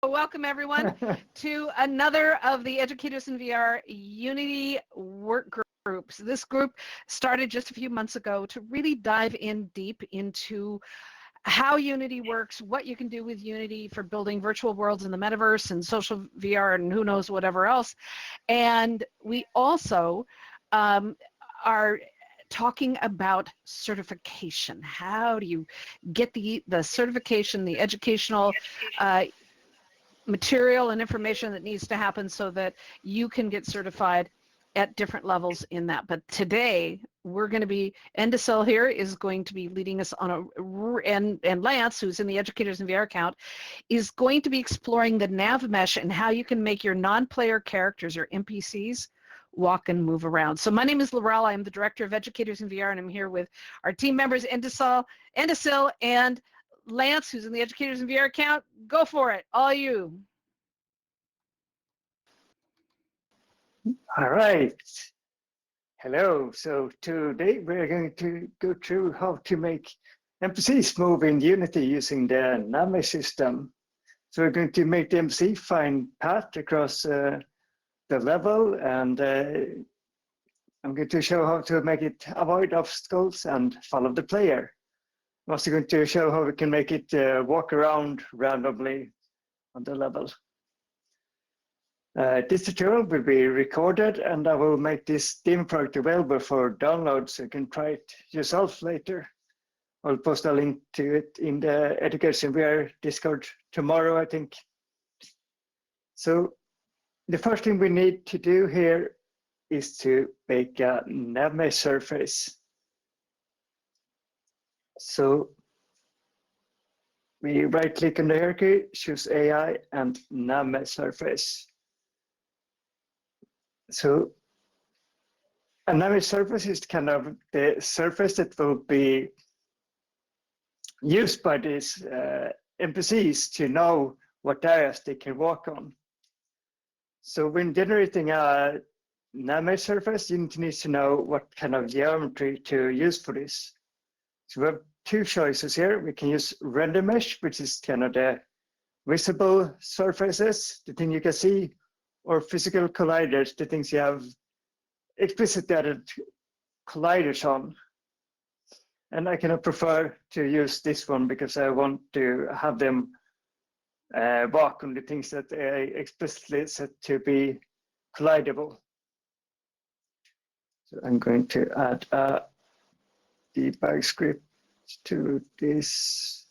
Welcome everyone to another of the Educators in VR Unity work groups. This group started just a few months ago to really dive in deep into how Unity works, what you can do with Unity for building virtual worlds in the metaverse and social VR and who knows whatever else. And we also are talking about certification. How do you get the certification, the educational material and information that needs to happen so that you can get certified at different levels in that. But today we're going to be, Endicel here is going to be leading us on and Lance, who's in the Educators in VR account, is going to be exploring the NavMesh and how you can make your non-player characters, your NPCs, walk and move around. So my name is Laurel. I'm the Director of Educators in VR, and I'm here with our team members, Endicel, and Lance, who's in the Educators in VR account. Go for it, all you. All right. Hello. So today we're going to go through how to make NPCs move in Unity using the NavMesh system. So we're going to make the NPC find path across the level, and I'm going to show how to make it avoid obstacles and follow the player. I'm also going to show how we can make it walk around randomly on the level. This tutorial will be recorded, and I will make this demo project available for download so you can try it yourself later. I'll post a link to it in the Education VR Discord tomorrow, I think. So the first thing we need to do here is to make a NavMesh surface. So we right-click on the hierarchy, choose AI and NavMesh surface. So a NavMesh surface is kind of the surface that will be used by these NPCs to know what areas they can walk on. So when generating a NavMesh surface, you need to know what kind of geometry to use for this. So we have two choices here. We can use render mesh, which is kind of the visible surfaces, the thing you can see, or physical colliders, the things you have explicitly added colliders on. And I kind of prefer to use this one because I want to have them walk on the things that I explicitly set to be collidable. So I'm going to add a debug script to this.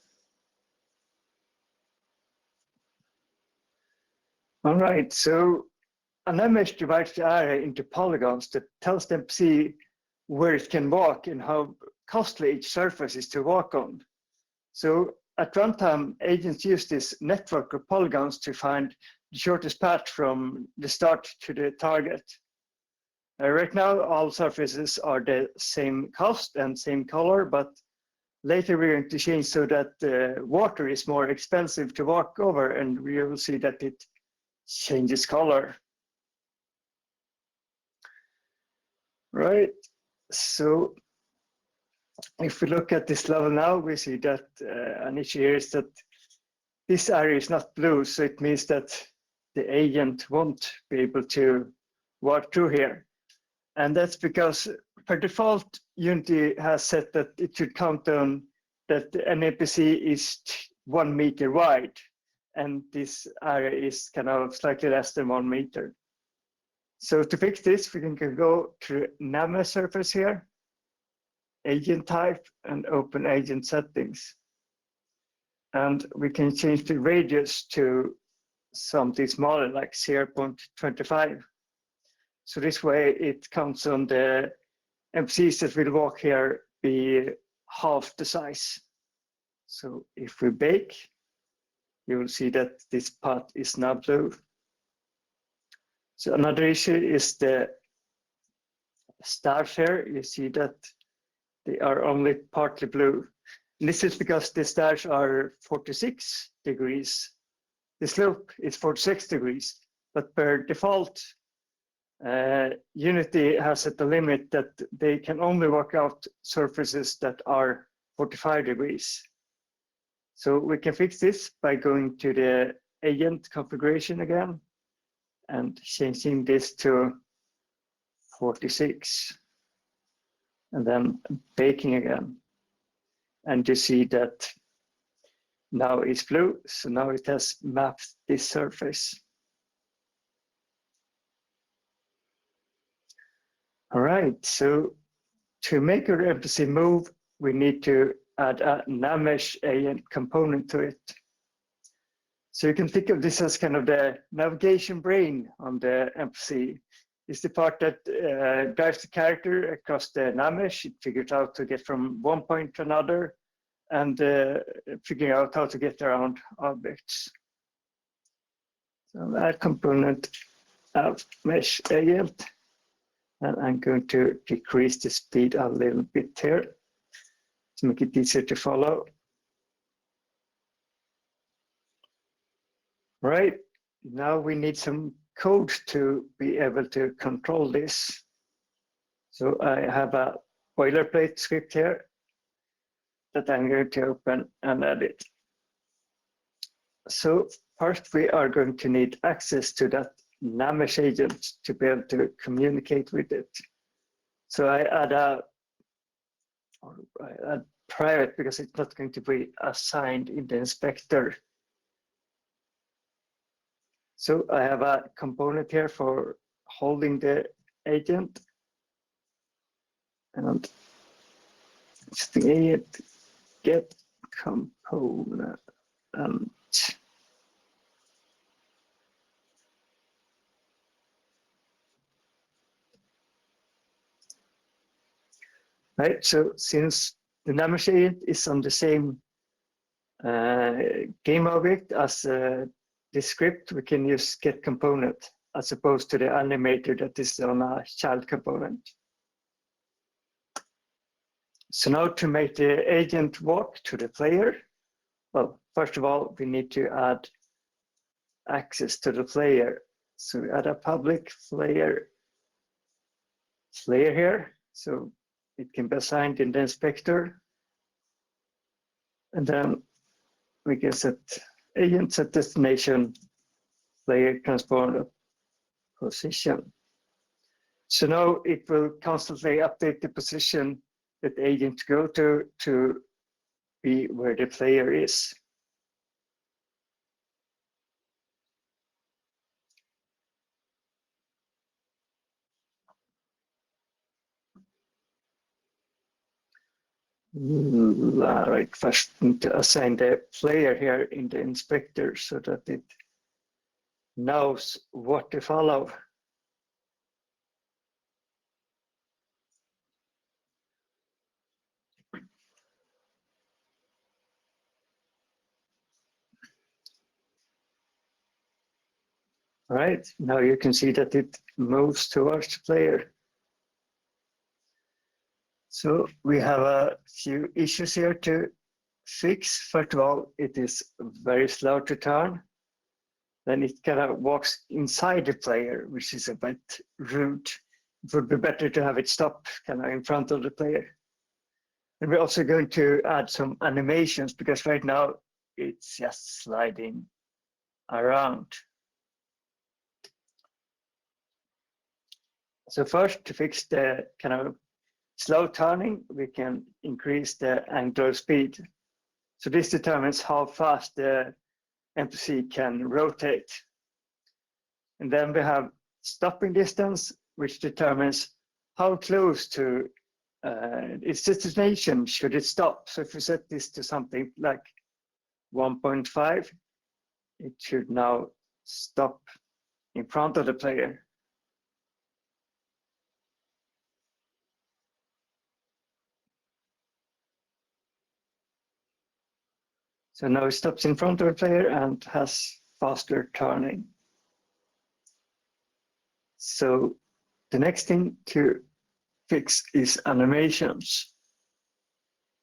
All right, so a NavMesh divides the area into polygons that tells the NPC where it can walk and how costly each surface is to walk on. So at runtime, agents use this network of polygons to find the shortest path from the start to the target. Right now, all surfaces are the same cost and same color, but later we're going to change so that water is more expensive to walk over, and we will see that it changes color. Right, so if we look at this level now, we see that an issue here is that this area is not blue, so it means that the agent won't be able to walk through here. And that's because per default, Unity has set that it should count on that an NPC is 1 meter wide, and this area is kind of slightly less than 1 meter. So to fix this, we can go to NavMesh surface here, agent type, and open agent settings. And we can change the radius to something smaller, like 0.25. So this way it counts on the NPCs that will walk here be half the size. So if we bake, you will see that this path is now blue. So another issue is the stars here. You see that they are only partly blue. And this is because the stars are 46 degrees. The slope is 46 degrees, but per default, Unity has set the limit that they can only work out surfaces that are 45 degrees. So we can fix this by going to the agent configuration again and changing this to 46, and then baking again. And you see that now it's blue, so now it has mapped this surface. All right, so to make our NPC move, we need to add a NavMesh agent component to it. So you can think of this as kind of the navigation brain on the NPC. It's the part that drives the character across the NavMesh. It figures out to get from one point to another and figuring out how to get around objects. So add component of mesh agent, and I'm going to decrease the speed a little bit here to make it easier to follow. Right, now we need some code to be able to control this. So I have a boilerplate script here that I'm going to open and edit. So first we are going to need access to that NavMesh agent to be able to communicate with it. So I add private because it's not going to be assigned in the inspector. So I have a component here for holding the agent, and it's the agent get component. Right, so since the NavMesh agent is on the same game object as this script, we can use get component as opposed to the animator that is on a child component. So now to make the agent walk to the player, well, first of all, we need to add access to the player. So we add a public player here, so it can be assigned in the inspector. And then we can set agent set destination player transponder position. So now it will constantly update the position that the agent go to be where the player is. All right, first need to assign the player here in the inspector so that it knows what to follow. All right, now you can see that it moves towards the player. So we have a few issues here to fix. First of all, it is very slow to turn. Then it kind of walks inside the player, which is a bit rude. It would be better to have it stop kind of in front of the player. And we're also going to add some animations because right now it's just sliding around. So first, to fix the kind of slow turning, we can increase the angular speed. So this determines how fast the NPC can rotate. And then we have stopping distance, which determines how close to its destination should it stop. So if we set this to something like 1.5, it should now stop in front of the player. So now it stops in front of the player and has faster turning. So the next thing to fix is animations.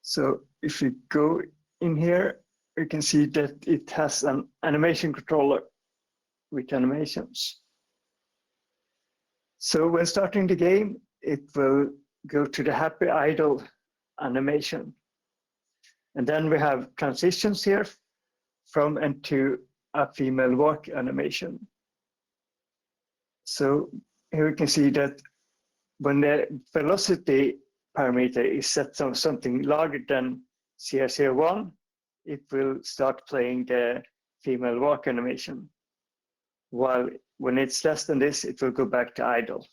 So if we go in here, we can see that it has an animation controller with animations. So when starting the game, it will go to the happy idle animation. And then we have transitions here from and to a female walk animation. So here we can see that when the velocity parameter is set to something larger than 001, it will start playing the female walk animation. While when it's less than this, it will go back to idle.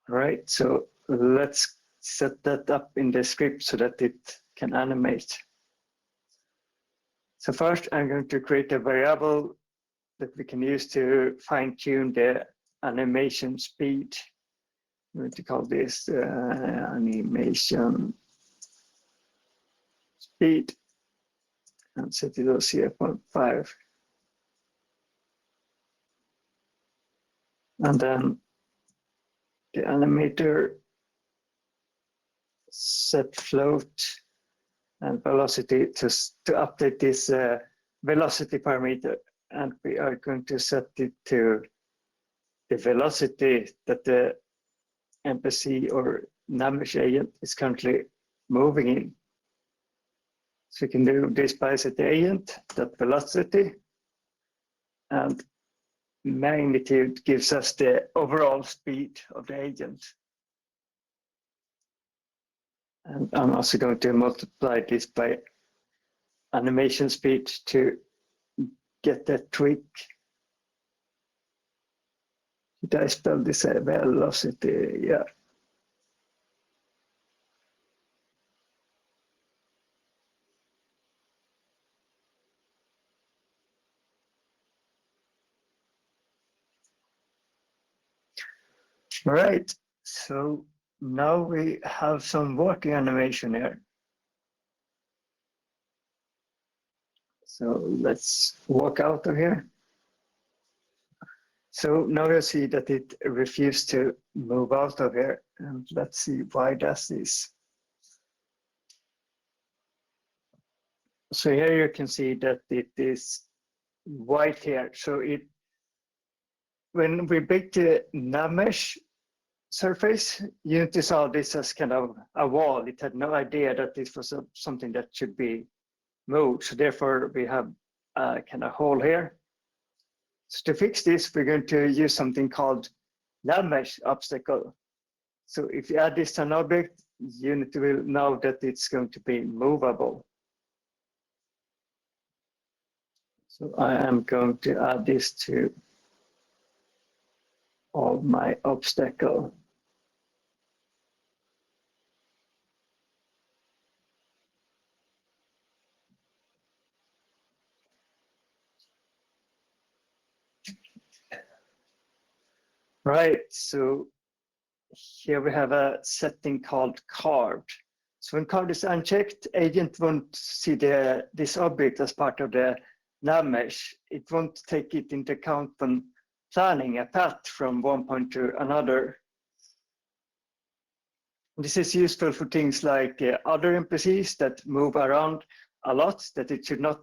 All right, so let's set that up in the script so that it can animate. So first, I'm going to create a variable that we can use to fine-tune the animation speed. I'm going to call this animation speed and set it to 0.5. And then the animator set float and velocity to update this velocity parameter. And we are going to set it to the velocity that the NPC or NavMesh agent is currently moving in. So we can do this by set the agent, that velocity, and magnitude gives us the overall speed of the agent. And I'm also going to multiply this by animation speed to get that tweak. Did I spell this velocity? Yeah. All right, so now we have some working animation here. So let's walk out of here. So now you see that it refused to move out of here. And let's see why does this. So here you can see that it is white here. So when we built the NavMesh surface, Unity saw this as kind of a wall. It had no idea that this was something that should be moved. So therefore we have a kind of hole here. So to fix this, we're going to use something called NavMesh obstacle. So if you add this to an object, Unity will know that it's going to be movable. So I am going to add this to all my obstacle. Right, so here we have a setting called carved. So when carved is unchecked, agent won't see this object as part of the NavMesh. It won't take it into account when planning a path from one point to another. This is useful for things like other NPCs that move around a lot, that it should not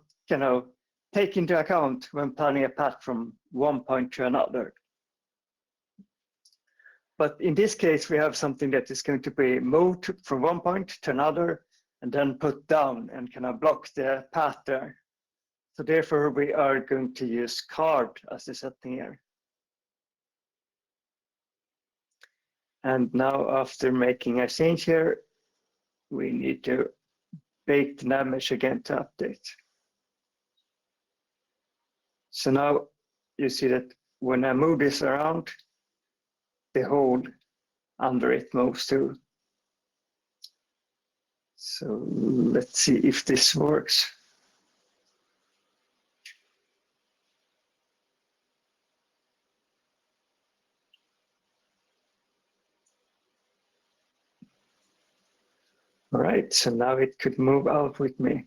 take into account when planning a path from one point to another. But in this case, we have something that is going to be moved from one point to another and then put down and block the path there. So therefore, we are going to use carved as the setting here. And now after making a change here, we need to bake the NavMesh again to update. So now you see that when I move this around, the hole under it moves too. So let's see if this works. All right, so now it could move out with me.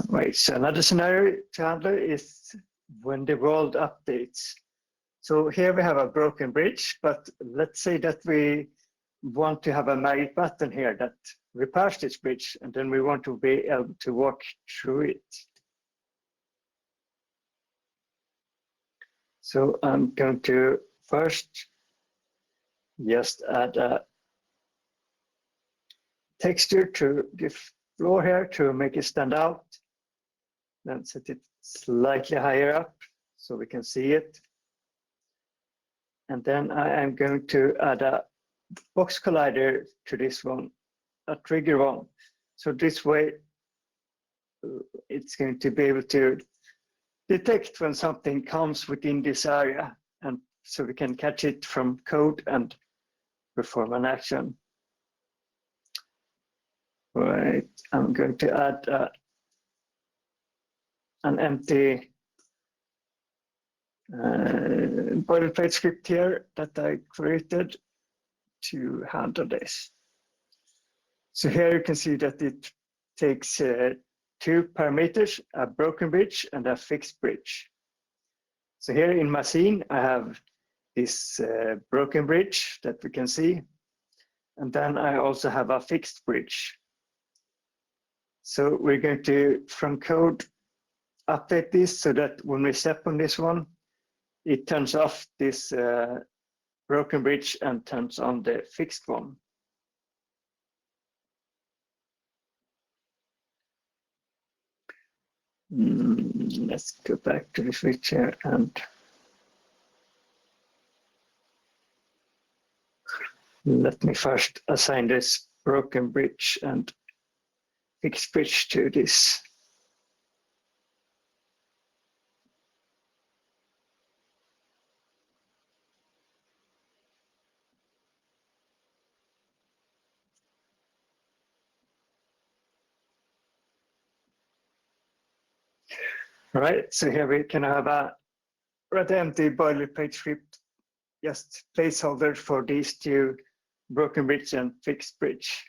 Right, so another scenario to handle is when the world updates. So here we have a broken bridge, but let's say that we want to have a magic button here that repairs this bridge, and then we want to be able to walk through it. So I'm going to first just add a texture to the floor here to make it stand out. Then set it slightly higher up so we can see it. And then I am going to add a box collider to this one, a trigger one. So this way it's going to be able to detect when something comes within this area, and so we can catch it from code and perform an action. Right, I'm going to add an empty boilerplate script here that I created to handle this. So here you can see that it takes two parameters, a broken bridge and a fixed bridge. So here in my scene, I have this broken bridge that we can see. And then I also have a fixed bridge. So we're going to, from code, update this so that when we step on this one, it turns off this broken bridge and turns on the fixed one. Let's go back to the switch here and let me first assign this broken bridge and fixed bridge to this. All right, so here we can have a red empty boilerplate script, just placeholder for these two, broken bridge and fixed bridge.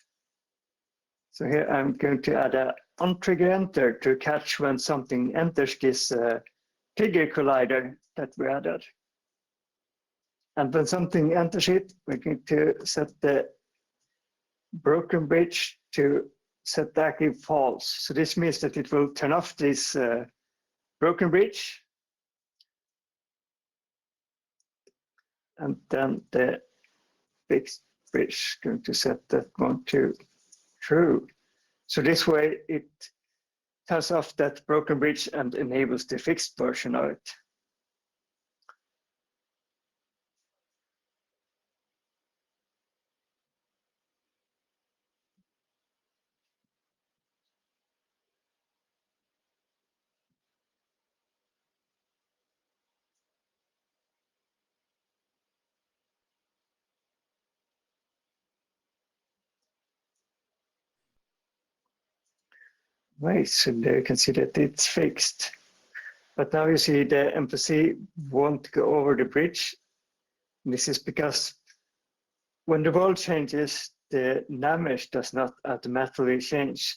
So here I'm going to add a on-trigger enter to catch when something enters this trigger collider that we added. And when something enters it, we're going to set the broken bridge to set active false. So this means that it will turn off this broken bridge. And then the fixed bridge is going to set that one to true. So this way it turns off that broken bridge and enables the fixed version of it. Right, so there you can see that it's fixed. But now you see the NPC won't go over the bridge. This is because when the world changes, the NavMesh does not automatically change.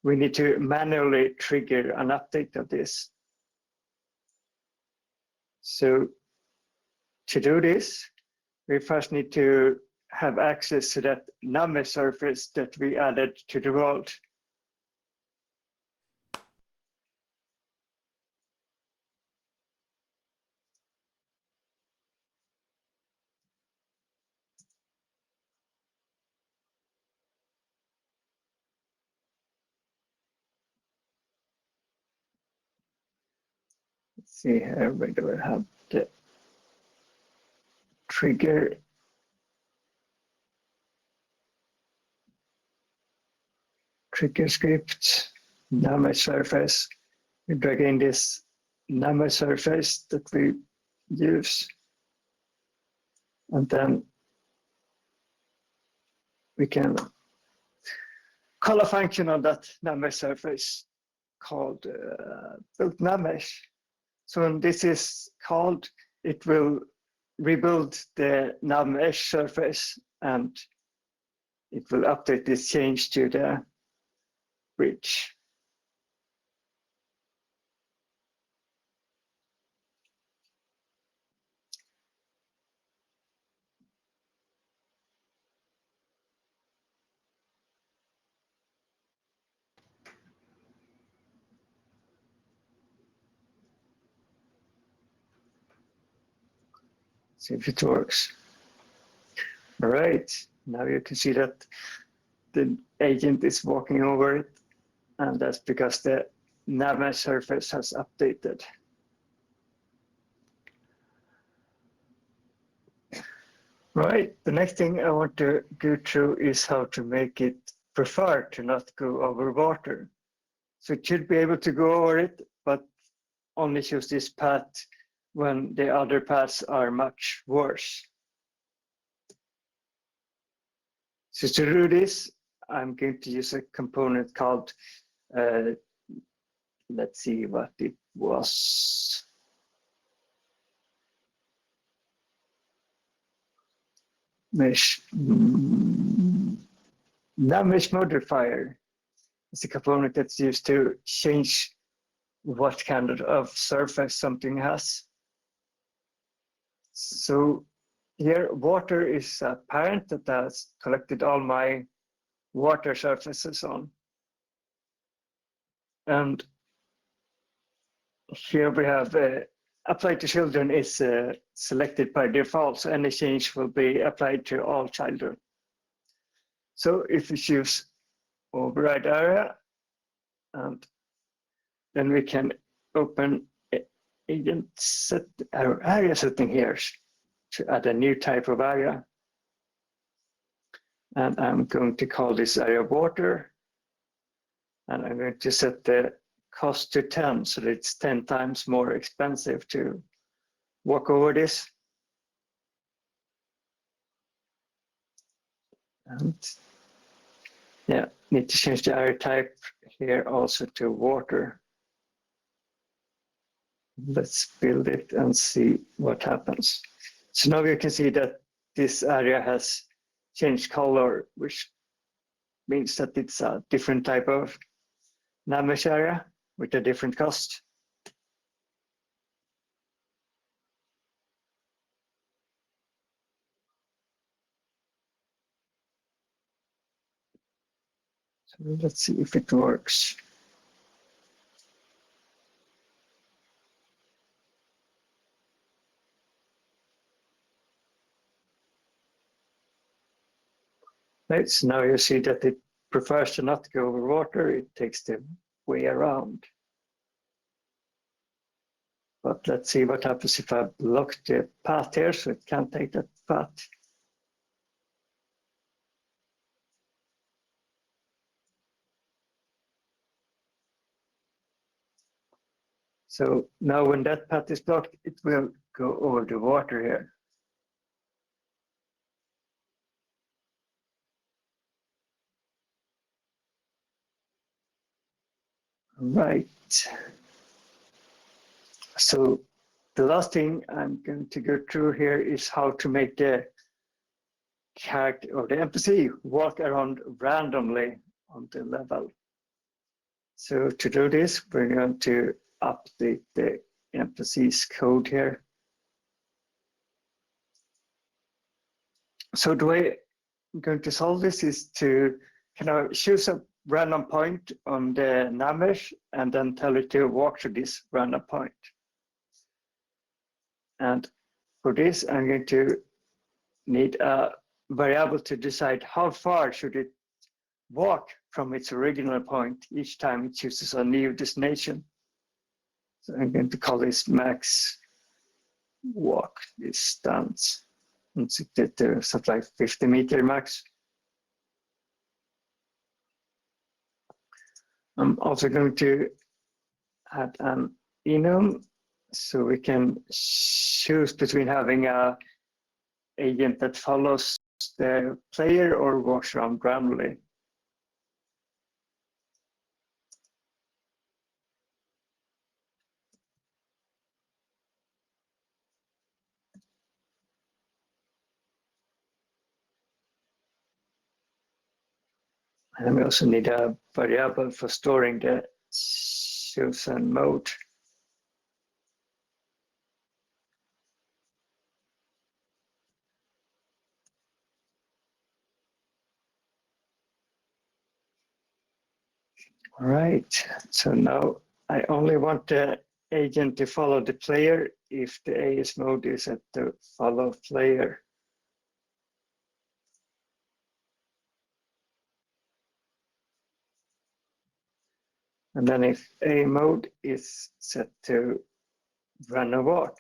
We need to manually trigger an update of this. So to do this, we first need to have access to that NavMesh surface that we added to the world. Let's see here, where do we have the trigger? Trigger script, NavMesh surface. We drag in this NavMesh surface that we use. And then we can call a function on that NavMesh surface called build NavMesh. So when this is called, it will rebuild the NavMesh surface and it will update this change to the bridge. See if it works. All right, now you can see that the agent is walking over it, and that's because the NavMesh surface has updated. Right, the next thing I want to go through is how to make it prefer to not go over water. So it should be able to go over it, but only choose this path when the other paths are much worse. So to do this, I'm going to use a component called, let's see what it was. Mesh. NavMesh modifier is a component that's used to change what kind of surface something has. So here, water is a parent that has collected all my water surfaces on. And here we have apply to children is selected by default, so any change will be applied to all children. So if we choose override area, and then we can open agent set our area setting here to add a new type of area. And I'm going to call this area water. And I'm going to set the cost to 10, so that it's 10 times more expensive to walk over this. And yeah, need to change the area type here also to water. Let's build it and see what happens. So now you can see that this area has changed color, which means that it's a different type of NavMesh area with a different cost. So let's see if it works. Right, so now you see that it prefers to not go over water, it takes the way around. But let's see what happens if I block the path here, so it can't take that path. So now when that path is blocked, it will go over the water here. Right. So the last thing I'm going to go through here is how to make the character or the NPC walk around randomly on the level. So to do this, we're going to update the NPC's code here. So the way I'm going to solve this is to kind of choose a random point on the NavMesh and then tell it to walk to this random point. And for this, I'm going to need a variable to decide how far should it walk from its original point each time it chooses a new destination. So I'm going to call this max walk distance. And set it to something like 50-meter max. I'm also going to add an enum so we can choose between having a agent that follows the player or walks around randomly. And we also need a variable for storing the chosen mode. All right, so now I only want the agent to follow the player if the AS mode is set to follow player. And then if A mode is set to random walk,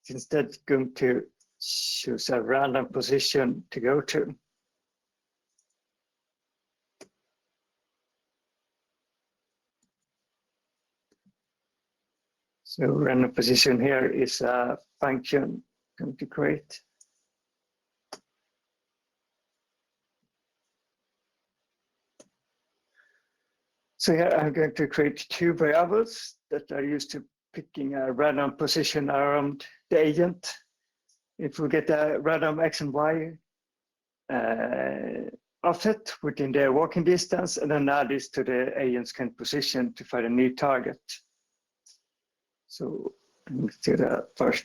it's instead going to choose a random position to go to. So random position here is a function going to create. So here I'm going to create two variables that are used to picking a random position around the agent. If we get a random X and Y offset within the walking distance, and then add this to the agent's current position to find a new target. So let's do that first.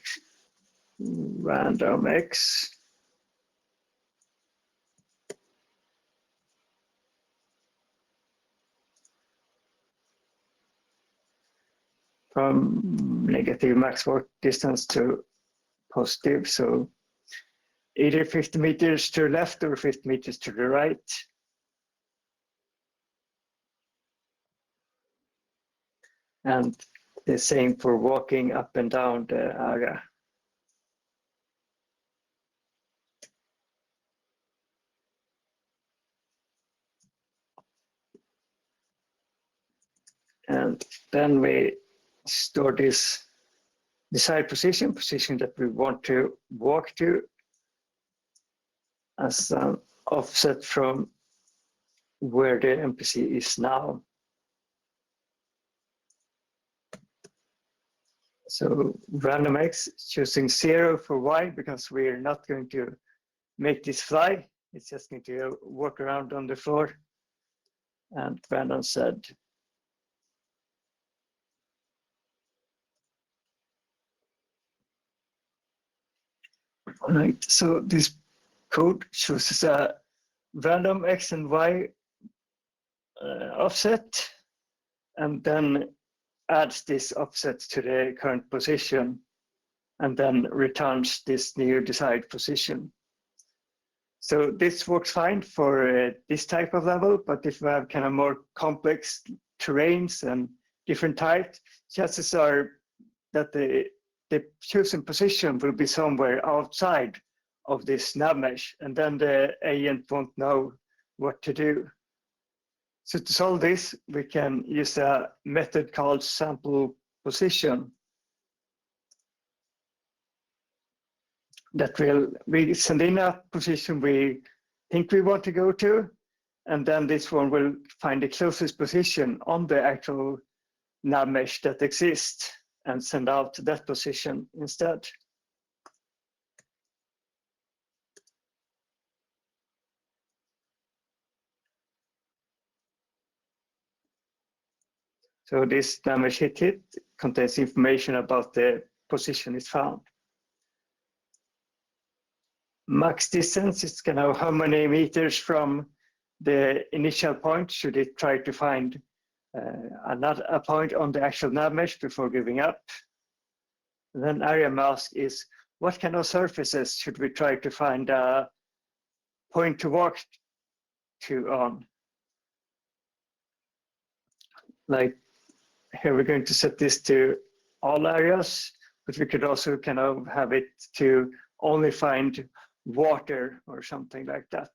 Random X. From negative max walk distance to positive, so either 50 meters to the left or 50 meters to the right. And the same for walking up and down the area. And then we store this desired position that we want to walk to, as an offset from where the NPC is now. So random X choosing 0 for Y because we're not going to make this fly. It's just going to walk around on the floor. And random Z. All right, so this code chooses a random X and Y offset, and then adds this offset to the current position, and then returns this new desired position. So this works fine for this type of level, but if we have kind of more complex terrains and different types, chances are that the chosen position will be somewhere outside of this NavMesh, and then the agent won't know what to do. So to solve this, we can use a method called sample position that we send in a position we think we want to go to, and then this one will find the closest position on the actual NavMesh that exists and send out that position instead. So this NavMesh hit contains information about the position it's found. Max distance is kind of how many meters from the initial point should it try to find a point on the actual NavMesh before giving up. And then area mask is what kind of surfaces should we try to find a point to walk to on. Like here we're going to set this to all areas, but we could also kind of have it to only find water or something like that.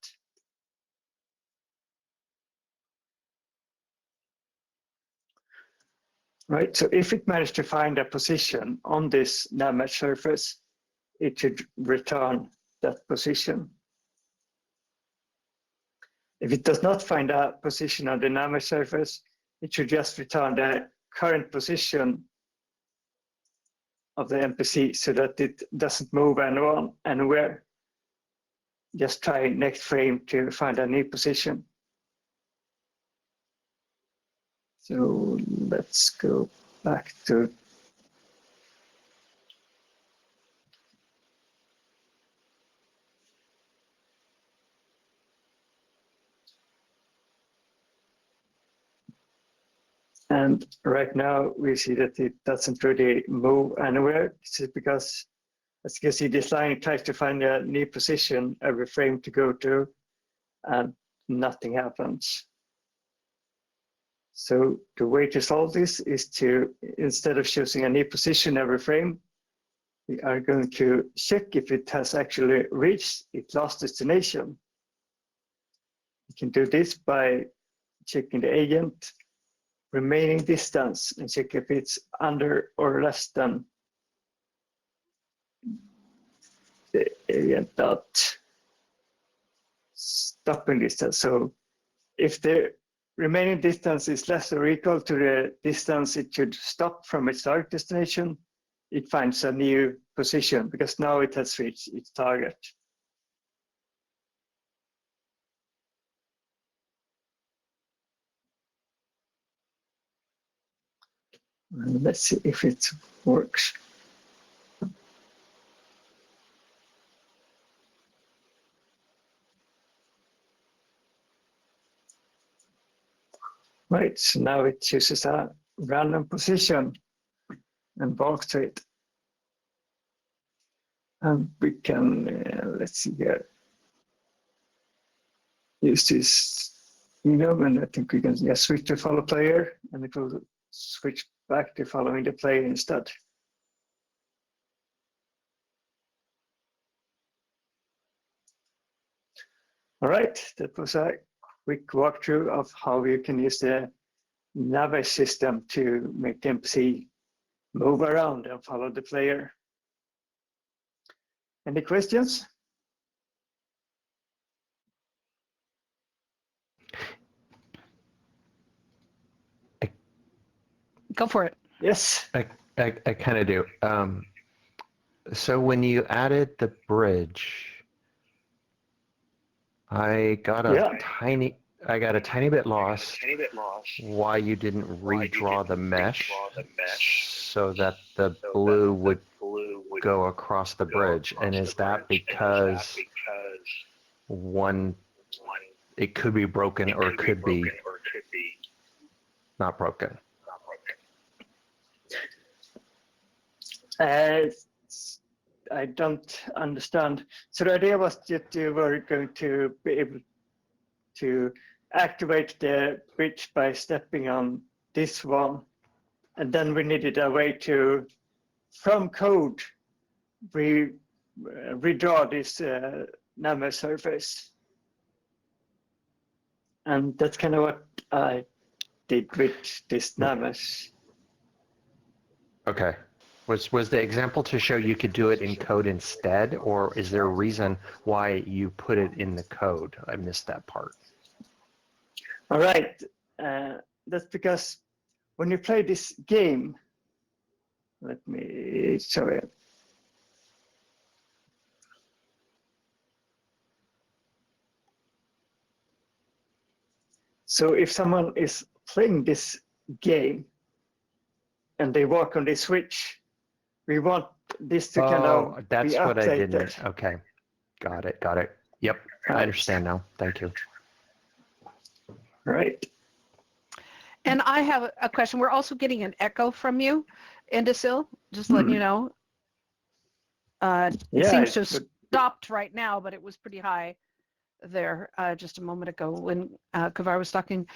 Right, so if it managed to find a position on this NavMesh surface, it should return that position. If it does not find a position on the NavMesh surface, it should just return the current position of the NPC so that it doesn't move anywhere. Just try next frame to find a new position. So let's go back to and right now we see that it doesn't really move anywhere. This is because, as you can see, this line tries to find a new position every frame to go to, and nothing happens. So the way to solve this is to, instead of choosing a new position every frame, we are going to check if it has actually reached its last destination. You can do this by checking the agent remaining distance and check if it's under or less than the agent dot stopping distance. So if the remaining distance is less or equal to the distance it should stop from its target destination, it finds a new position because now it has reached its target. And let's see if it works. Right, so now it chooses a random position and walks to it. And we can, let's see here, use this, and I think we can just switch to follow player, and it will switch back to following the player instead. All right, that was a quick walkthrough of how you can use the NavMesh system to make the NPC move around and follow the player. Any questions? Go for it. Yes. I kind of do. So when you added the bridge, I got a tiny bit lost why you didn't redraw the mesh so that the blue would go across the bridge. And is that because one, it could be broken or it could be not broken? I don't understand. So the idea was that you were going to be able to activate the bridge by stepping on this one. And then we needed a way to, from code, redraw this NavMesh surface. And that's kind of what I did with this NavMesh. Okay. Was the example to show you could do it in code instead, or is there a reason why you put it in the code? I missed that part. All right. That's because when you play this game, let me show you. So if someone is playing this game and they walk on this switch, we want this to kind of that's be what updated. I didn't. Okay, got it. Yep, I understand now. Thank you. Right. And I have a question. We're also getting an echo from you, Endasil, just letting you know. It seems to have stopped right now, but it was pretty high there just a moment ago when Kavar was talking.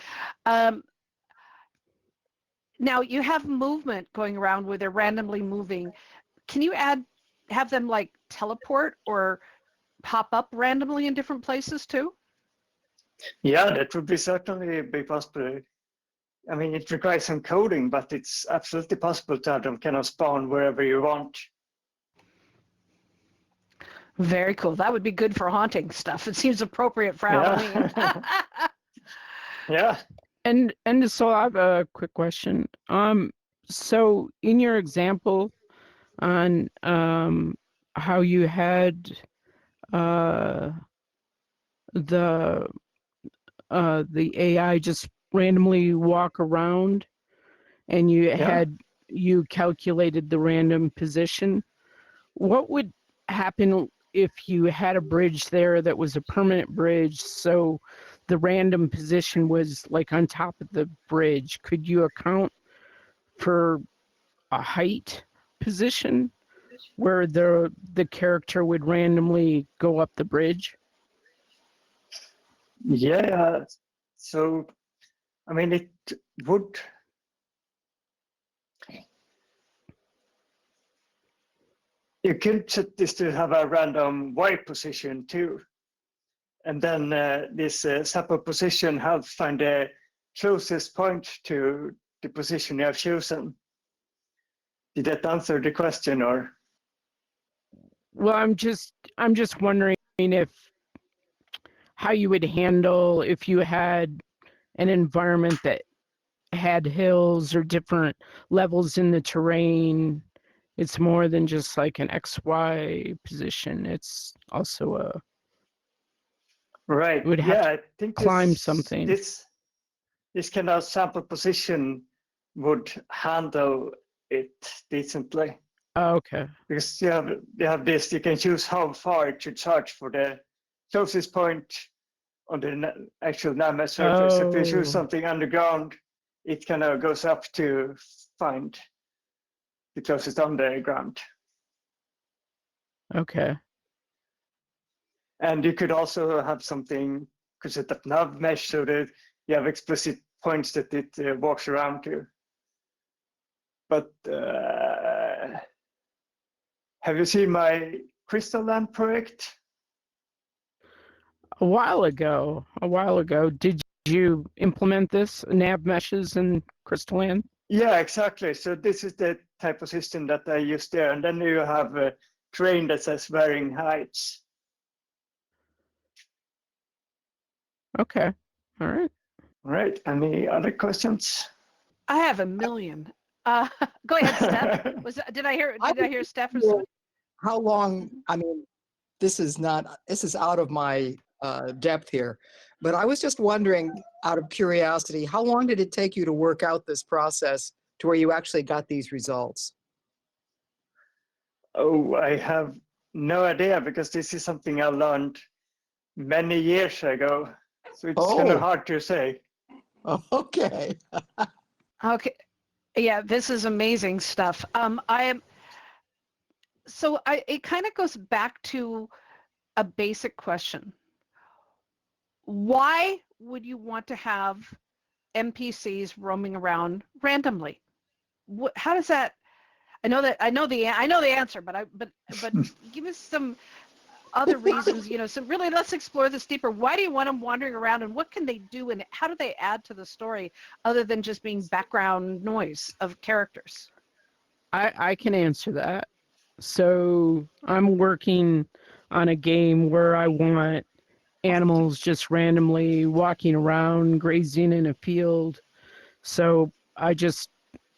Now you have movement going around where they're randomly moving. Can you have them like teleport or pop up randomly in different places too? Yeah, that would be certainly be possible. I mean, it requires some coding, but it's absolutely possible to have them kind of spawn wherever you want. Very cool. That would be good for haunting stuff. It seems appropriate for Halloween. Yeah. And so I have a quick question. So in your example on how you had the AI just randomly walk around, and you calculated the random position, what would happen if you had a bridge there that was a permanent bridge, so the random position was like on top of the bridge? Could you account for a height position where the character would randomly go up the bridge? Yeah. So, I mean, would you could set this to have a random Y position too. And then this supper position helps find the closest point to the position you have chosen. Did that answer the question, or? Well, I'm just wondering if how you would handle if you had an environment that had hills or different levels in the terrain. It's more than just like an XY position. It's also a Right. would have Yeah, to I think climb something. This kind of sample position would handle it decently. Oh, okay. Because you have this, you can choose how far it should charge for the closest point on the actual NavMesh surface. If you choose Oh, something underground, it kind of goes up to find the closest on the ground. okay. And you could also have something, could set up NavMesh so that you have explicit points that it walks around to. But have you seen my Crystal Land project? A while ago, did you implement this nav meshes in Crystalland? Yeah, exactly. So this is the type of system that I use there. And then you have a terrain that has varying heights. Okay. All right. All right. Any other questions? I have a million. Go ahead, Steph. Did I hear Steph? How long? I mean, this is out of my depth here, but I was just wondering, out of curiosity, how long did it take you to work out this process to where you actually got these results? Oh, I have no idea, because this is something I learned many years ago. So it's kind of hard to say. Oh, okay. Okay. Yeah, this is amazing stuff. It kind of goes back to a basic question. Why would you want to have NPCs roaming around randomly? How does that? I know the answer, but give us some other reasons. So really, let's explore this deeper. Why do you want them wandering around, and what can they do, and how do they add to the story other than just being background noise of characters? I can answer that. So I'm working on a game where I want animals just randomly walking around, grazing in a field. So that's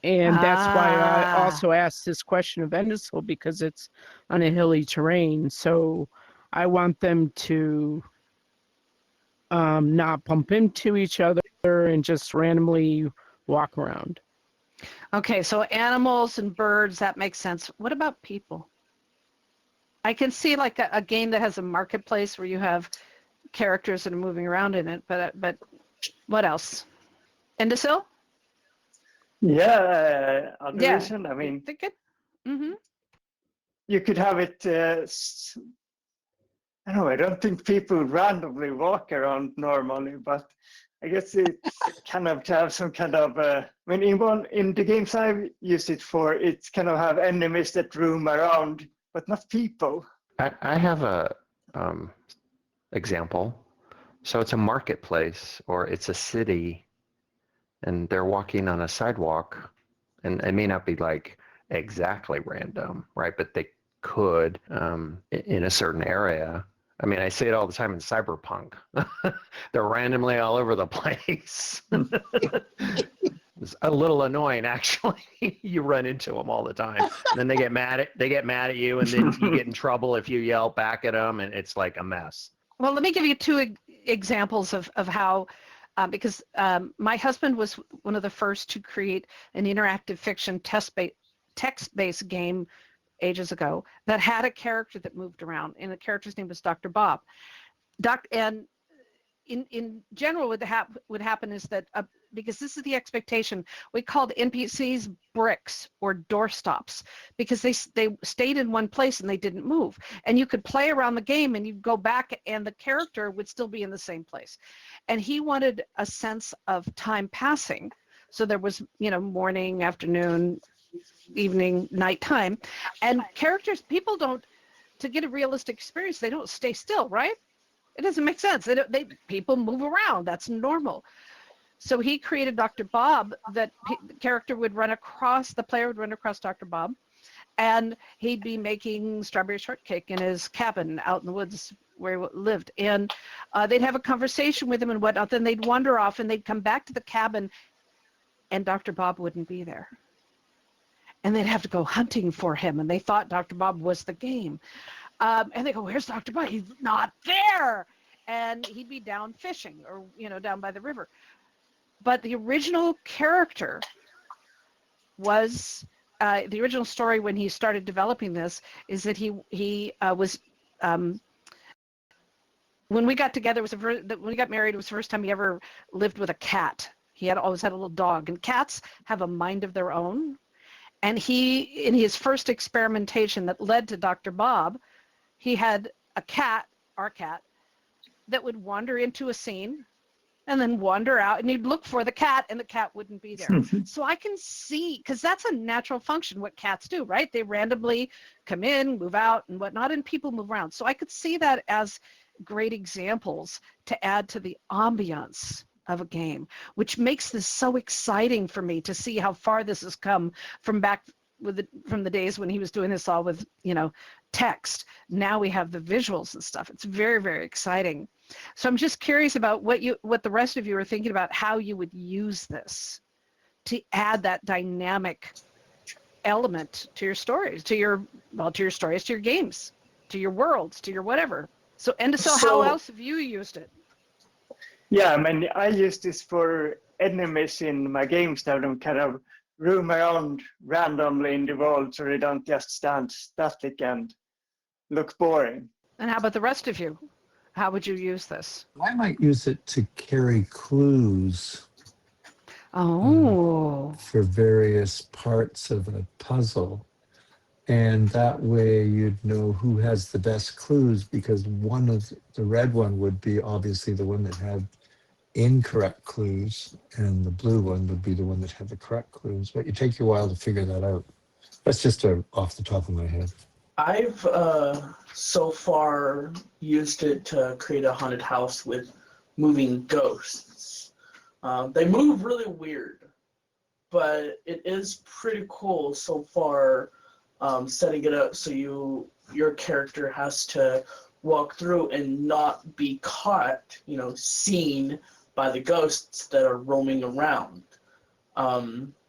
why I also asked this question of Endicel, because it's on a hilly terrain. So I want them to not bump into each other and just randomly walk around. Okay, so animals and birds, that makes sense. What about people? I can see like a game that has a marketplace where you have characters that are moving around in it, but what else? Endicel? Yeah, other Yeah. reason. I mean, Thinking? Mm-hmm. you could have it. I don't know. I don't think people randomly walk around normally, but I guess it's kind of to have some kind of. I mean, in the games I've used it for, it's kind of have enemies that roam around, but not people. I have a example. So it's a marketplace or it's a city, and they're walking on a sidewalk, and it may not be like exactly random, right? But they could in a certain area. I mean, I say it all the time in Cyberpunk. They're randomly all over the place. It's a little annoying, actually. You run into them all the time, and then they get mad at you, and then you get in trouble if you yell back at them, and it's like a mess. Well, let me give you two examples of how, because my husband was one of the first to create an interactive fiction text-based game ages ago that had a character that moved around, and the character's name was Dr. Bob. And in general, what would happen is that because this is the expectation, we called NPCs bricks or doorstops, because they stayed in one place and they didn't move. And you could play around the game and you'd go back and the character would still be in the same place. And he wanted a sense of time passing. So there was, morning, afternoon, evening, nighttime, and characters, people don't, to get a realistic experience, they don't stay still, right? It doesn't make sense. People move around. That's normal. So he created Dr. Bob, that the character would run across, the player would run across Dr. Bob, and he'd be making strawberry shortcake in his cabin out in the woods where he lived. And they'd have a conversation with him and whatnot. Then they'd wander off and they'd come back to the cabin and Dr. Bob wouldn't be there. And they'd have to go hunting for him. And they thought Dr. Bob was the game. And they go, where's Dr. Bob? He's not there. And he'd be down fishing or, down by the river. But the original character was, the original story when he started developing this is that he was, when we got together, when we got married, it was the first time he ever lived with a cat. He always had a little dog, and cats have a mind of their own. And he, in his first experimentation that led to Dr. Bob, he had a cat, our cat, that would wander into a scene and then wander out, and he'd look for the cat, and the cat wouldn't be there. So I can see, because that's a natural function, what cats do, right? They randomly come in, move out, and whatnot, and people move around. So I could see that as great examples to add to the ambiance of a game, which makes this so exciting for me to see how far this has come from back from the days when he was doing this all with, text. Now we have the visuals and stuff. It's very, very exciting. So I'm just curious about what the rest of you are thinking about, how you would use this to add that dynamic element to your stories, to your stories, to your games, to your worlds, to your whatever. So how else have you used it? Yeah, I mean, I use this for enemies in my games that don't kind of roam around randomly in the world, so they don't just stand static and look boring. And how about the rest of you? How would you use this? I might use it to carry clues for various parts of a puzzle. And that way you'd know who has the best clues, because one of the red one would be obviously the one that had incorrect clues, and the blue one would be the one that had the correct clues. But it takes you a while to figure that out. That's just off the top of my head. I've so far used it to create a haunted house with moving ghosts. They move really weird, but it is pretty cool so far, setting it up so your character has to walk through and not be caught, seen by the ghosts that are roaming around.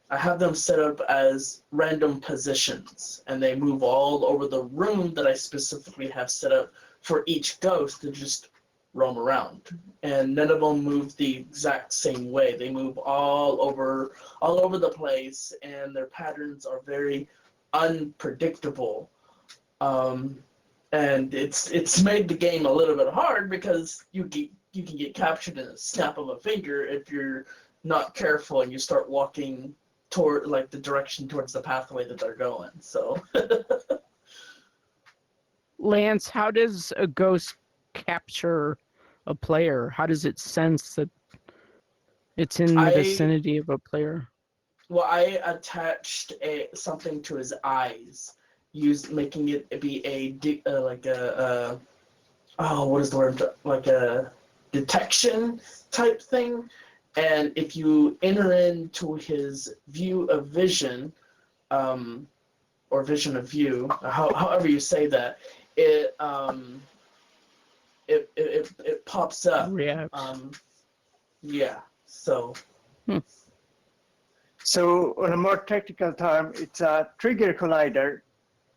I have them set up as random positions, and they move all over the room that I specifically have set up for each ghost to just roam around. And none of them move the exact same way. They move all over the place, and their patterns are very unpredictable. And it's made the game a little bit hard, because you can get captured in a snap of a finger if you're not careful and you start walking toward the direction towards the pathway that they're going. So Lance, how does a ghost capture a player? How does it sense that it's in the vicinity of a player? Well, I attached something to his eyes, making it be what is the word? Like a detection type thing. And if you enter into his vision, or vision of view, however you say that, it pops up. Reacts. Yeah. So. So on a more technical term, it's a trigger collider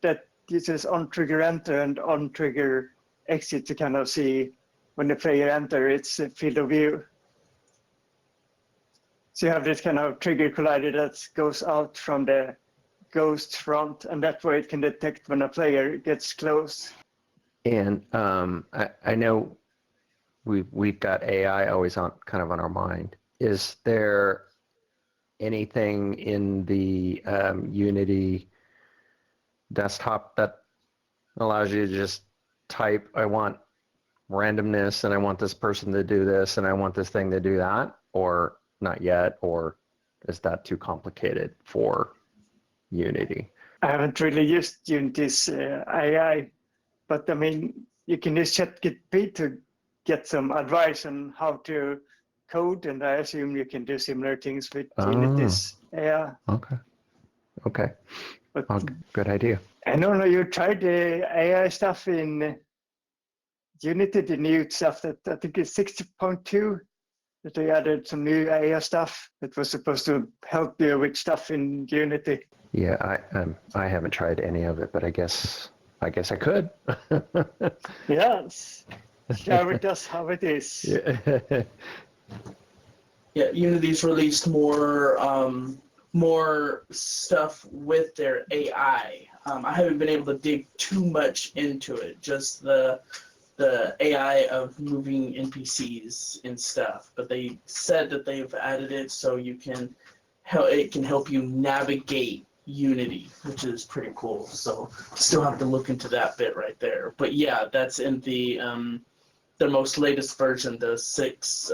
that uses on trigger enter and on trigger exit to kind of see when the player enters its field of view. So you have this kind of trigger collider that goes out from the ghost front, and that way it can detect when a player gets close. And I know we've got AI always on our mind. Is there anything in the Unity desktop that allows you to just type, I want randomness, and I want this person to do this, and I want this thing to do that, or not yet, or Is that too complicated for Unity? I haven't really used Unity's AI, but I mean, you can use ChatGPT to get some advice on how to code, and I assume you can do similar things with Unity's AI. Okay. But Good idea. I don't know, you tried the AI stuff in Unity, the new stuff that I think is 60.2, that they added some new AI stuff that was supposed to help you with stuff in Unity. Yeah, I haven't tried any of it, but I guess I could. Yes, share with us how it is. Yeah. Yeah, Unity's released more stuff with their AI. I haven't been able to dig too much into it, just the AI of moving NPCs and stuff. But they said that they've added it so it can help you navigate Unity, which is pretty cool. So still have to look into that bit right there. But yeah, that's in their most latest version, their sixth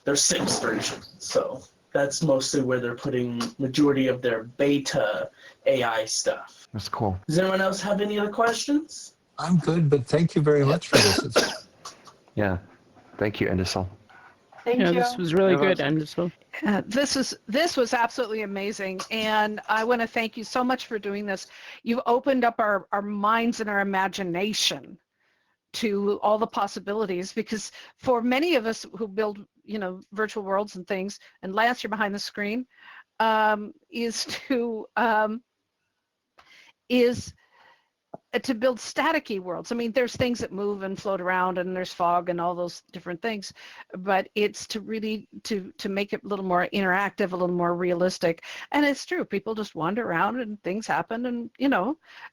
version. So that's mostly where they're putting majority of their beta AI stuff. That's cool. Does anyone else have any other questions? I'm good, but thank you very much for this. Yeah. Thank you, Endicel. Thank Yeah, you. this was really good, Anderson. This was absolutely amazing, and I want to thank you so much for doing this. You've opened up our minds and our imagination to all the possibilities, because for many of us who build, virtual worlds and things, and Lance, you're behind the screen, is to build staticky worlds. I mean, there's things that move and float around, and there's fog and all those different things, but it's to really to make it a little more interactive, a little more realistic. And it's true, people just wander around and things happen, and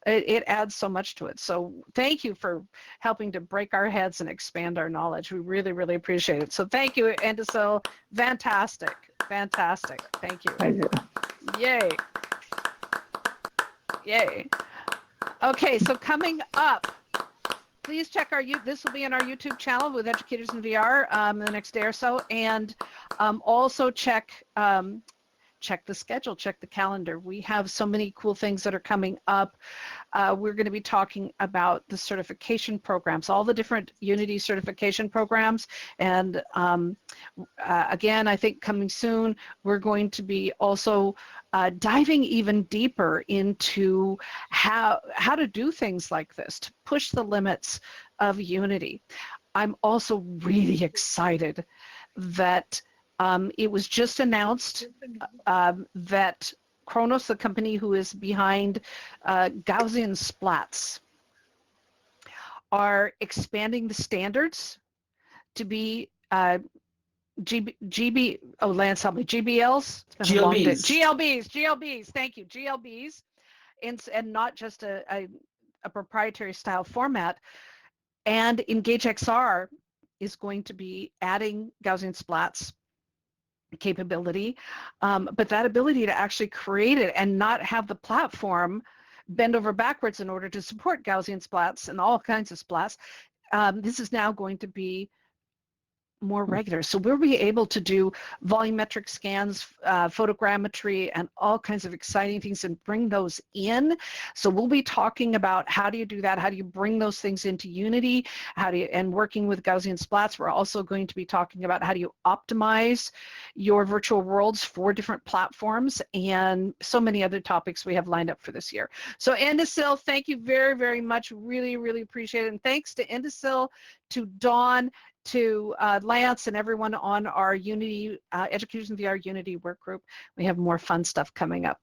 it adds so much to it. So thank you for helping to break our heads and expand our knowledge. We really, really appreciate it. So thank you, Endicel. Fantastic. Thank you. Thank you. Yay. Okay, so coming up, please check this will be on our YouTube channel with Educators in VR in the next day or so, and also check the schedule, check the calendar. We have so many cool things that are coming up. We're going to be talking about the certification programs, all the different Unity certification programs, and again, I think coming soon, we're going to be also diving even deeper into how to do things like this, to push the limits of Unity. I'm also really excited that it was just announced that Kronos, the company who is behind Gaussian splats, are expanding the standards to be Lance, help me, GBLs? It's been a long day. GLBs, thank you, GLBs, and not just a proprietary style format. And EngageXR is going to be adding Gaussian splats capability, but that ability to actually create it and not have the platform bend over backwards in order to support Gaussian splats and all kinds of splats, this is now going to be more regular. So we'll be able to do volumetric scans, photogrammetry, and all kinds of exciting things and bring those in. So we'll be talking about how do you do that, how do you bring those things into Unity, and working with Gaussian splats. We're also going to be talking about how do you optimize your virtual worlds for different platforms, and so many other topics we have lined up for this year. So Endicel, thank you very, very much. Really, really appreciate it. And thanks to Endicel, to Dawn, to Lance, and everyone on our Unity, Education VR Unity work group. We have more fun stuff coming up.